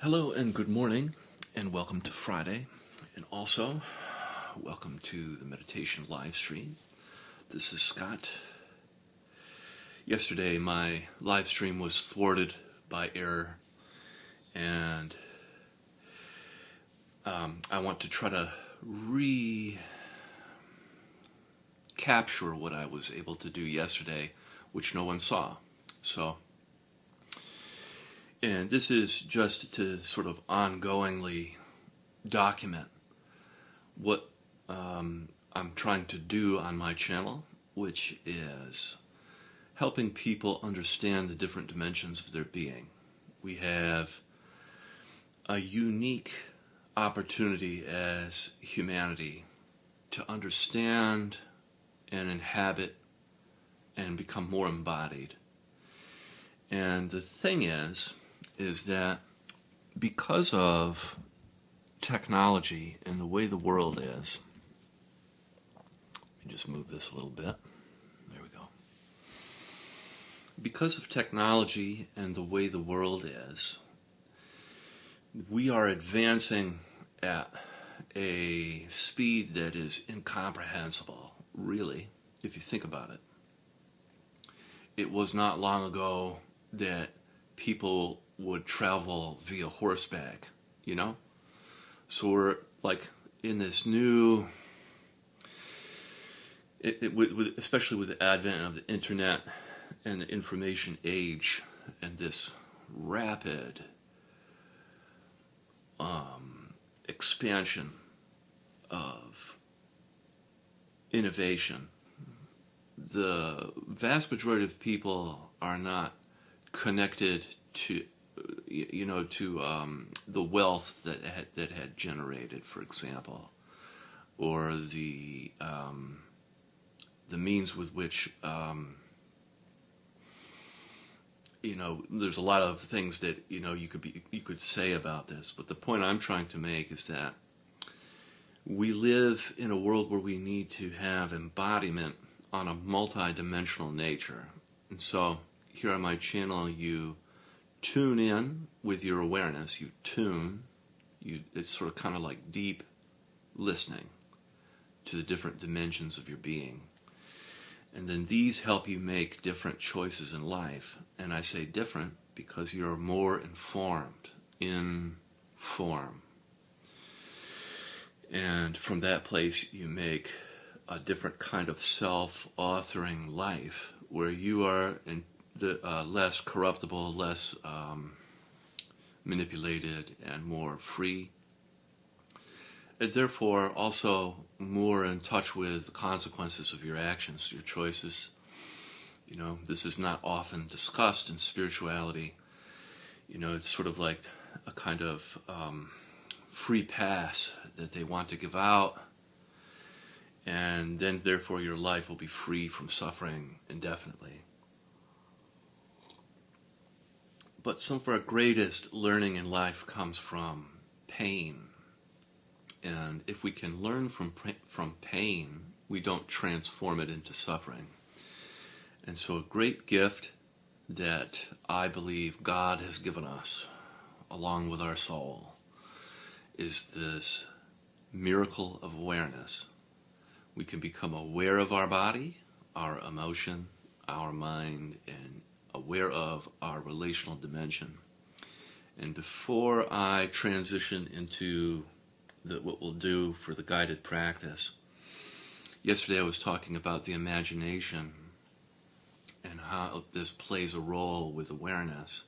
Hello and good morning, and welcome to Friday, and also welcome to the meditation live stream. This is Scott. Yesterday, my live stream was thwarted by error, and I want to try to recapture what I was able to do yesterday, which no one saw. And this is just to sort of ongoingly document what I'm trying to do on my channel, which is helping people understand the different dimensions of their being. We have a unique opportunity as humanity to understand and inhabit and become more embodied. And the thing is that because of technology and the way the world is, let me just move this a little bit. There we go. Because of technology and the way the world is, we are advancing at a speed that is incomprehensible, really, if you think about it. It was not long ago that people would travel via horseback, you know? So we're like in this new, especially with the advent of the internet and the information age and this rapid expansion of innovation, the vast majority of people are not connected to the wealth that had generated, for example, or the means with which there's a lot of things that you could say about this, but the point I'm trying to make is that we live in a world where we need to have embodiment on a multi-dimensional nature. And so here on my channel, you tune in with your awareness. It's sort of kind of like deep listening to the different dimensions of your being. And then these help you make different choices in life. And I say different because you're more informed in form. And from that place, you make a different kind of self-authoring life where you are less corruptible, less manipulated, and more free. And therefore also more in touch with the consequences of your actions, your choices. This is not often discussed in spirituality. It's sort of like a kind of free pass that they want to give out, and then therefore your life will be free from suffering indefinitely. But some of our greatest learning in life comes from pain. And if we can learn from pain, we don't transform it into suffering. And so a great gift that I believe God has given us, along with our soul, is this miracle of awareness. We can become aware of our body, our emotion, our mind, and aware of our relational dimension. And before I transition into what we'll do for the guided practice, yesterday I was talking about the imagination and how this plays a role with awareness.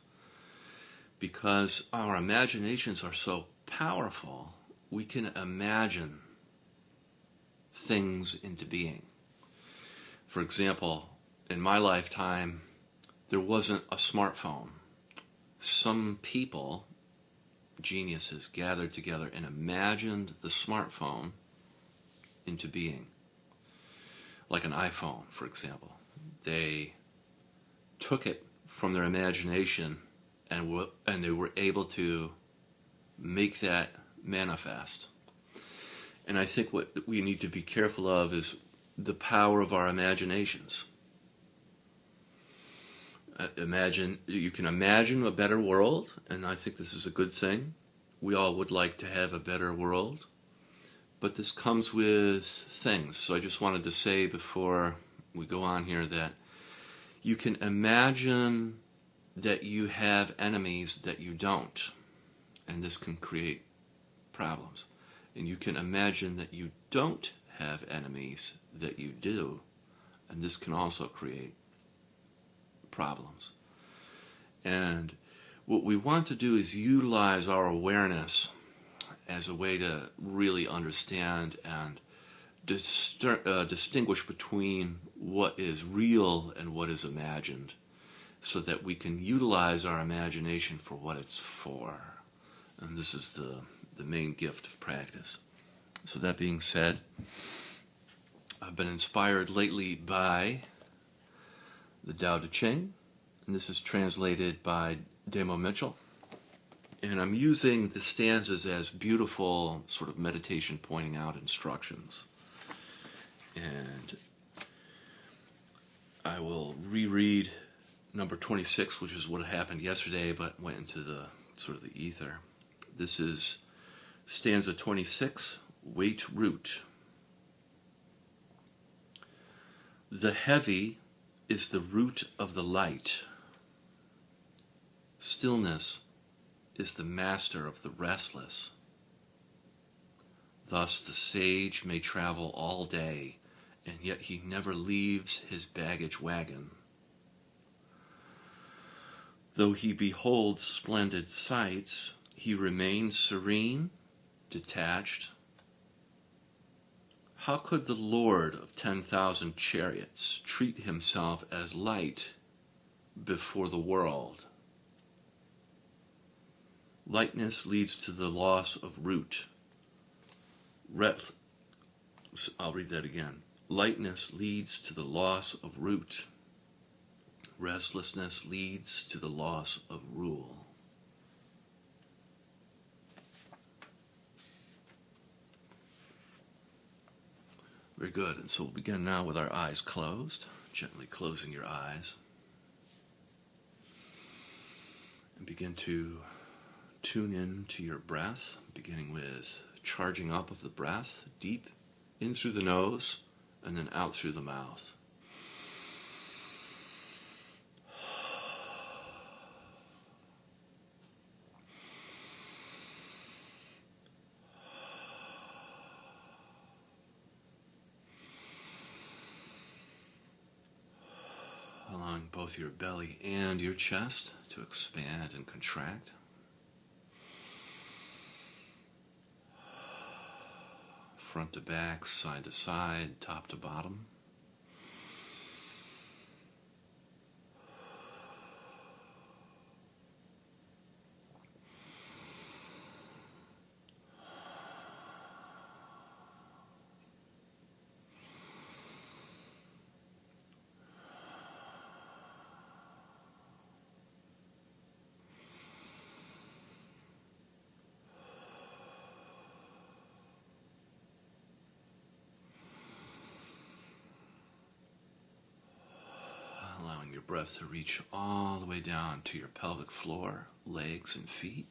Because our imaginations are so powerful, we can imagine things into being. For example, in my lifetime, there wasn't a smartphone. Some people, geniuses, gathered together and imagined the smartphone into being. Like an iPhone, for example. They took it from their imagination and they were able to make that manifest. And I think what we need to be careful of is the power of our imaginations. you can imagine a better world, and I think this is a good thing. We all would like to have a better world, but this comes with things. So I just wanted to say before we go on here that you can imagine that you have enemies that you don't, and this can create problems. And you can imagine that you don't have enemies that you do, and this can also create problems. And what we want to do is utilize our awareness as a way to really understand and distinguish between what is real and what is imagined, so that we can utilize our imagination for what it's for. And this is the main gift of practice. So that being said, I've been inspired lately by the Tao Te Ching, and this is translated by Demo Mitchell. And I'm using the stanzas as beautiful sort of meditation pointing out instructions. And I will reread number 26, which is what happened yesterday, but went into the sort of the ether. This is stanza 26, Weight Root. The heavy is the root of the light. Stillness is the master of the restless. Thus the sage may travel all day, and yet he never leaves his baggage wagon. Though he beholds splendid sights, he remains serene, detached. How could the Lord of 10,000 chariots treat himself as light before the world? Lightness leads to the loss of root. I'll read that again. Lightness leads to the loss of root. Restlessness leads to the loss of rule. Very good. And so we'll begin now with our eyes closed, gently closing your eyes. And begin to tune in to your breath, beginning with charging up of the breath, deep in through the nose and then out through the mouth. Allowing both your belly and your chest to expand and contract. Front to back, side to side, top to bottom. Allowing your breath to reach all the way down to your pelvic floor, legs and feet.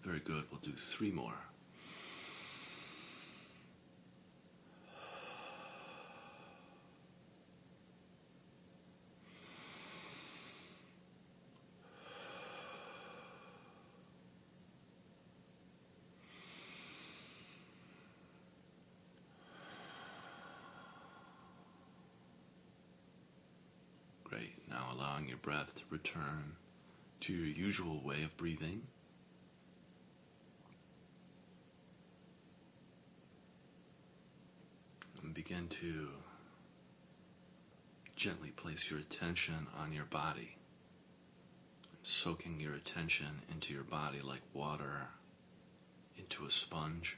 Very good. We'll do 3 more. Great. Now allowing your breath to return to your usual way of breathing. And begin to gently place your attention on your body, soaking your attention into your body like water into a sponge.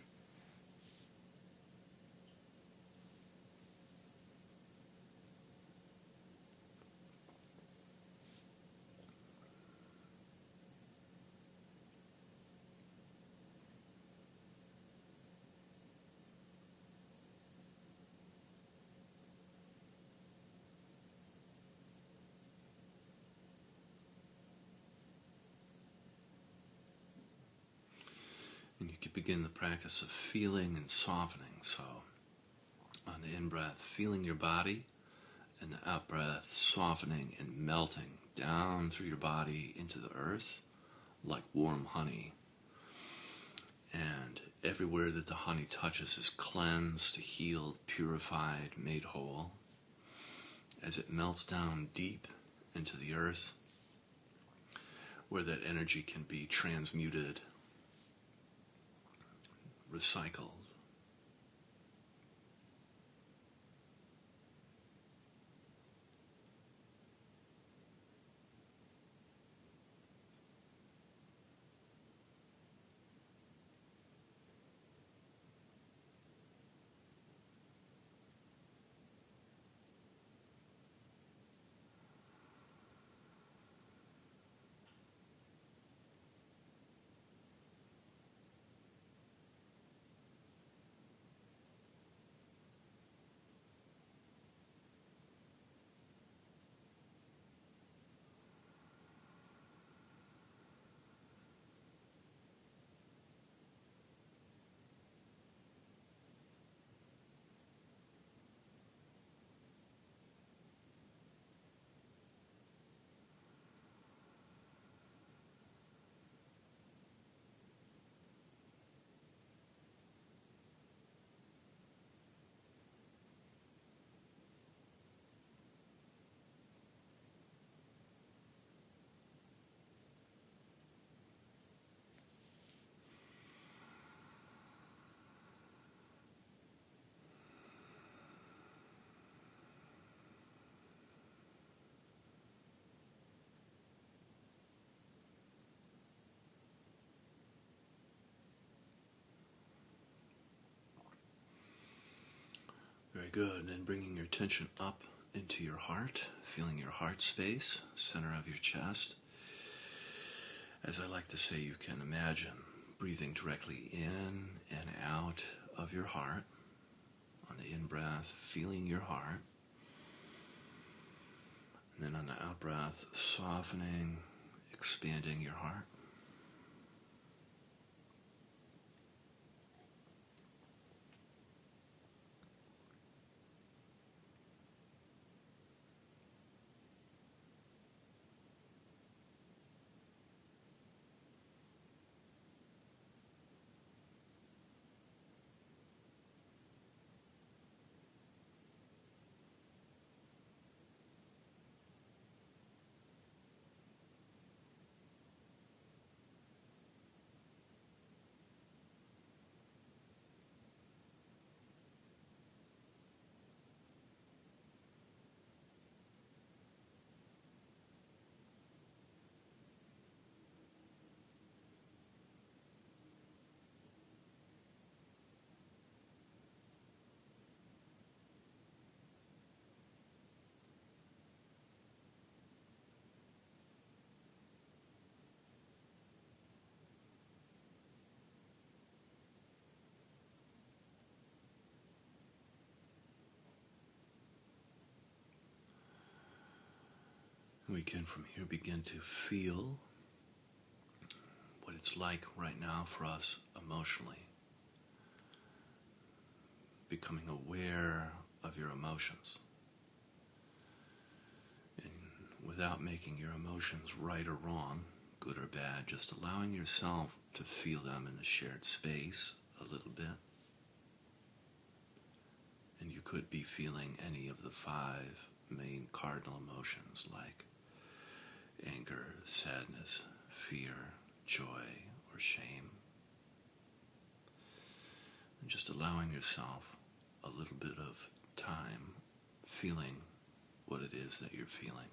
could begin the practice of feeling and softening. So, on the in-breath, feeling your body, and the out-breath, softening and melting down through your body into the earth like warm honey. And everywhere that the honey touches is cleansed, healed, purified, made whole. As it melts down deep into the earth, where that energy can be transmuted, recycled. Very good. And then bringing your attention up into your heart, feeling your heart space, center of your chest. As I like to say, you can imagine breathing directly in and out of your heart. On the in-breath, feeling your heart. And then on the out-breath, softening, expanding your heart. We can from here begin to feel what it's like right now for us emotionally. Becoming aware of your emotions. And without making your emotions right or wrong, good or bad, just allowing yourself to feel them in the shared space a little bit. And you could be feeling any of the 5 main cardinal emotions like anger, sadness, fear, joy, or shame. And just allowing yourself a little bit of time feeling what it is that you're feeling.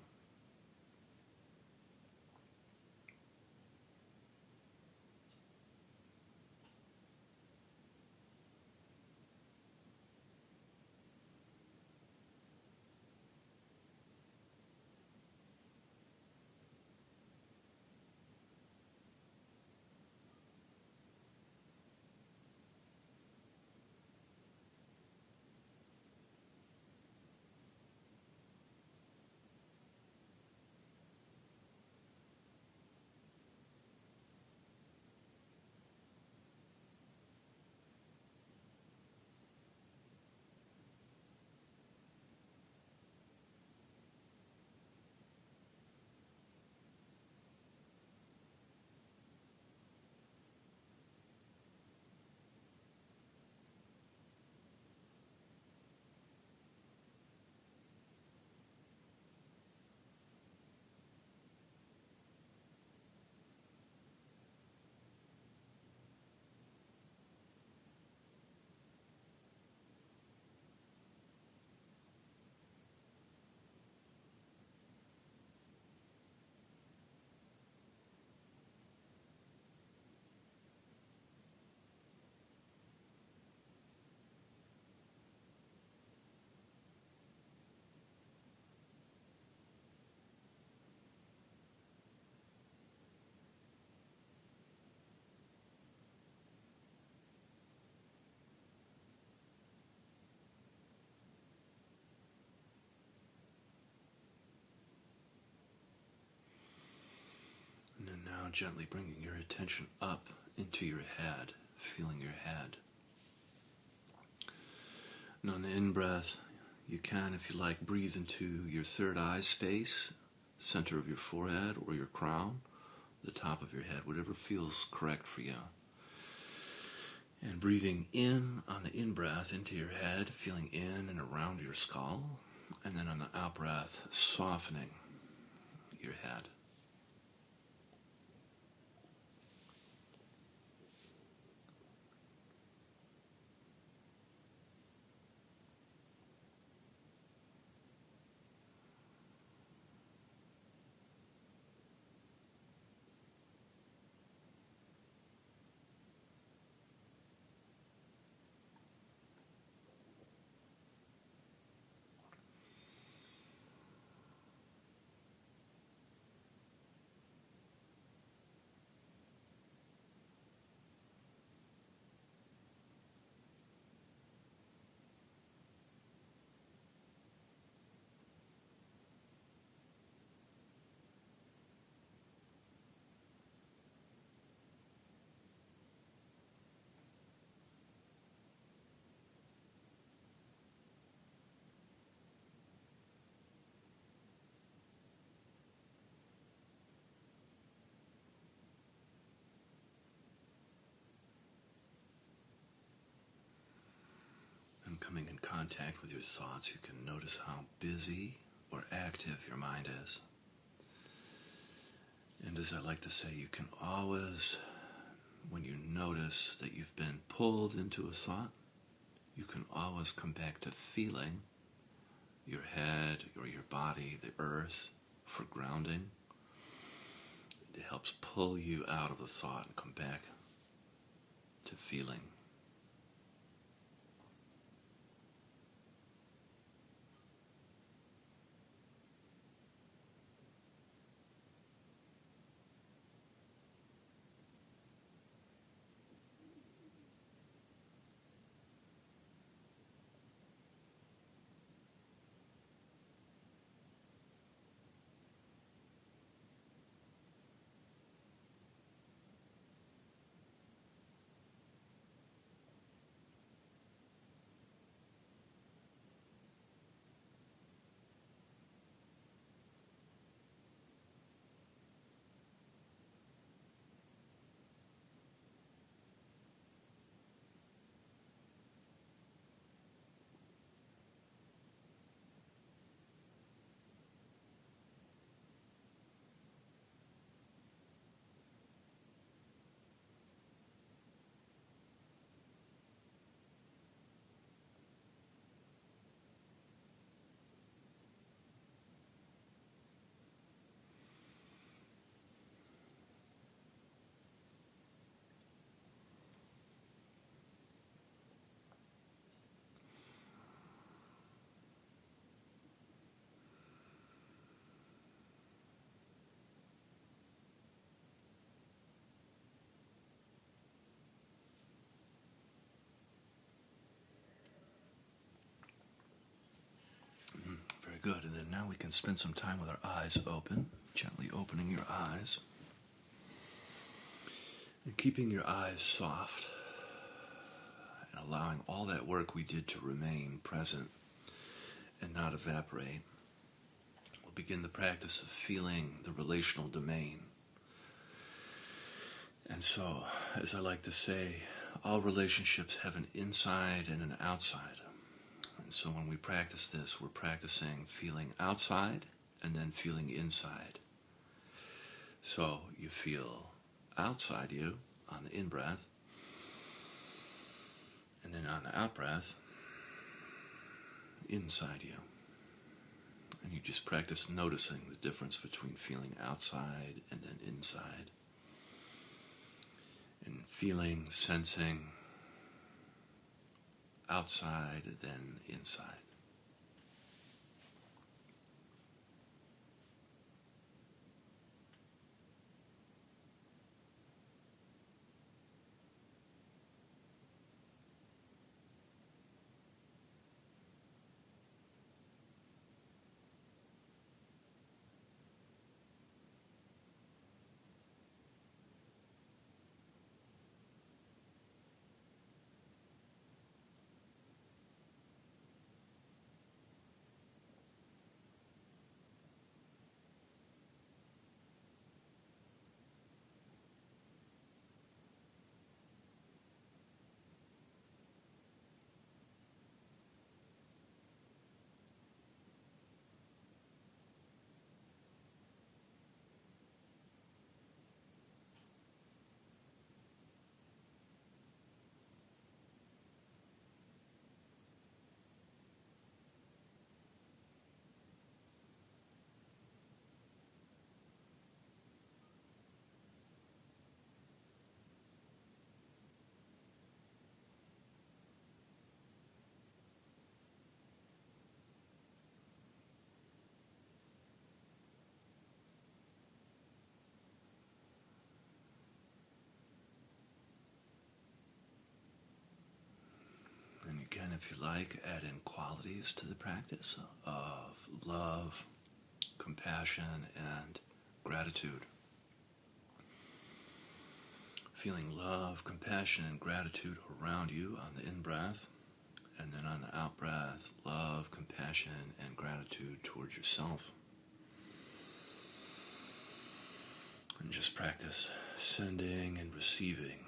now gently bringing your attention up into your head, feeling your head. And on the in-breath, you can, if you like, breathe into your third eye space, center of your forehead or your crown, the top of your head, whatever feels correct for you. And breathing in on the in-breath into your head, feeling in and around your skull, and then on the out-breath, softening your head. And coming in contact with your thoughts, you can notice how busy or active your mind is. And as I like to say, you can always, when you notice that you've been pulled into a thought, you can always come back to feeling your head or your body, the earth, for grounding. It helps pull you out of the thought and come back to feeling. Very good. And then now we can spend some time with our eyes open, gently opening your eyes. And keeping your eyes soft and allowing all that work we did to remain present and not evaporate. We'll begin the practice of feeling the relational domain. And so, as I like to say, all relationships have an inside and an outside. And so when we practice this, we're practicing feeling outside and then feeling inside. So you feel outside you on the in-breath, and then on the out-breath, inside you. And you just practice noticing the difference between feeling outside and then inside. And feeling, sensing, outside, then inside. again, if you like, add in qualities to the practice of love, compassion, and gratitude. Feeling love, compassion, and gratitude around you on the in-breath, and then on the out-breath, love, compassion, and gratitude towards yourself. And just practice sending and receiving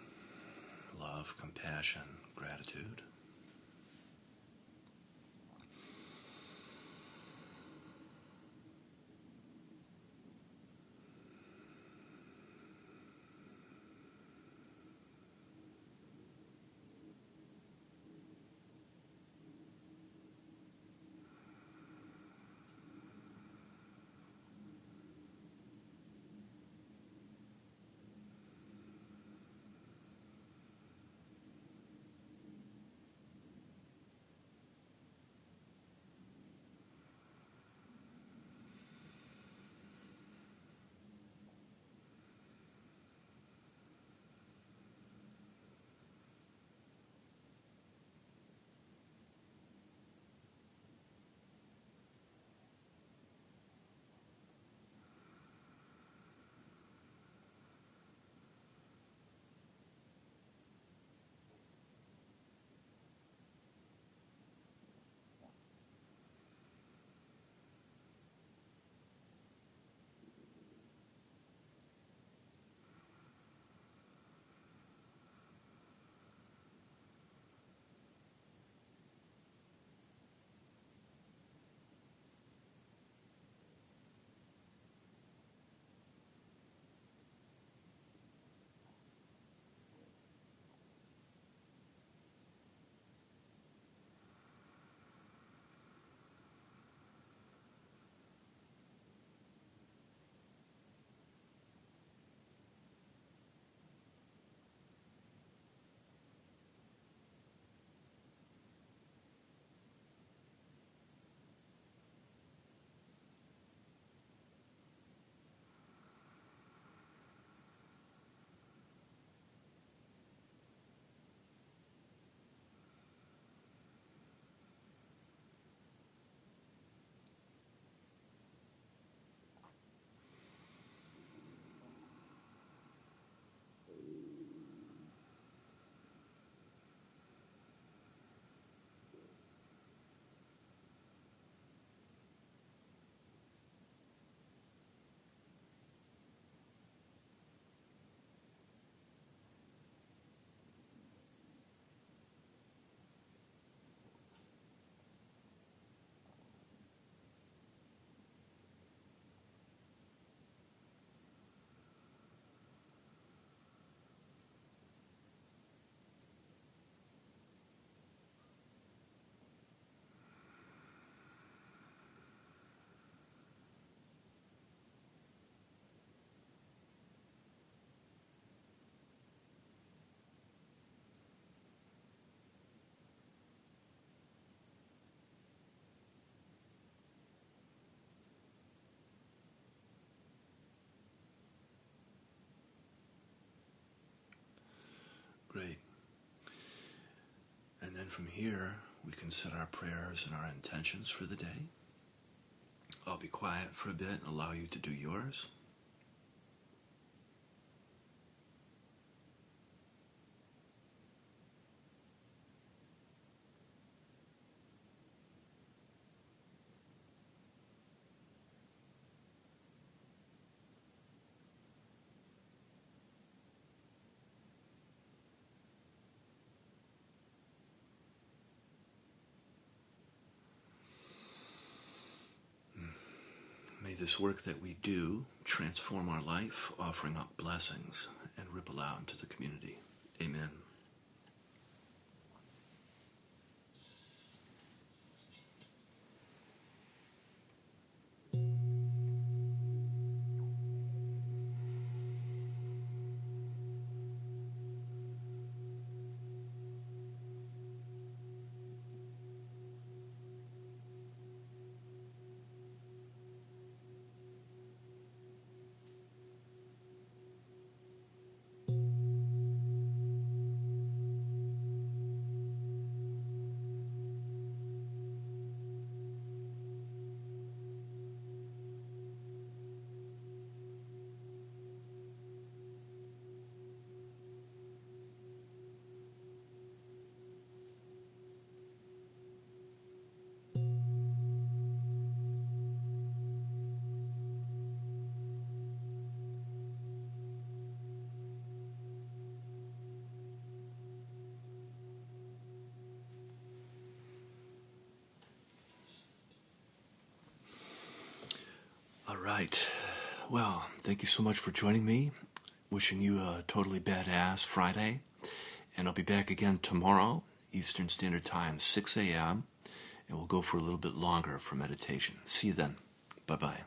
love, compassion, gratitude. Great. And then from here, we can set our prayers and our intentions for the day. I'll be quiet for a bit and allow you to do yours. May this work that we do transform our life, offering up blessings and ripple out into the community. Amen. right. Well, thank you so much for joining me. Wishing you a totally badass Friday. And I'll be back again tomorrow, Eastern Standard Time, 6 a.m. And we'll go for a little bit longer for meditation. See you then. Bye-bye.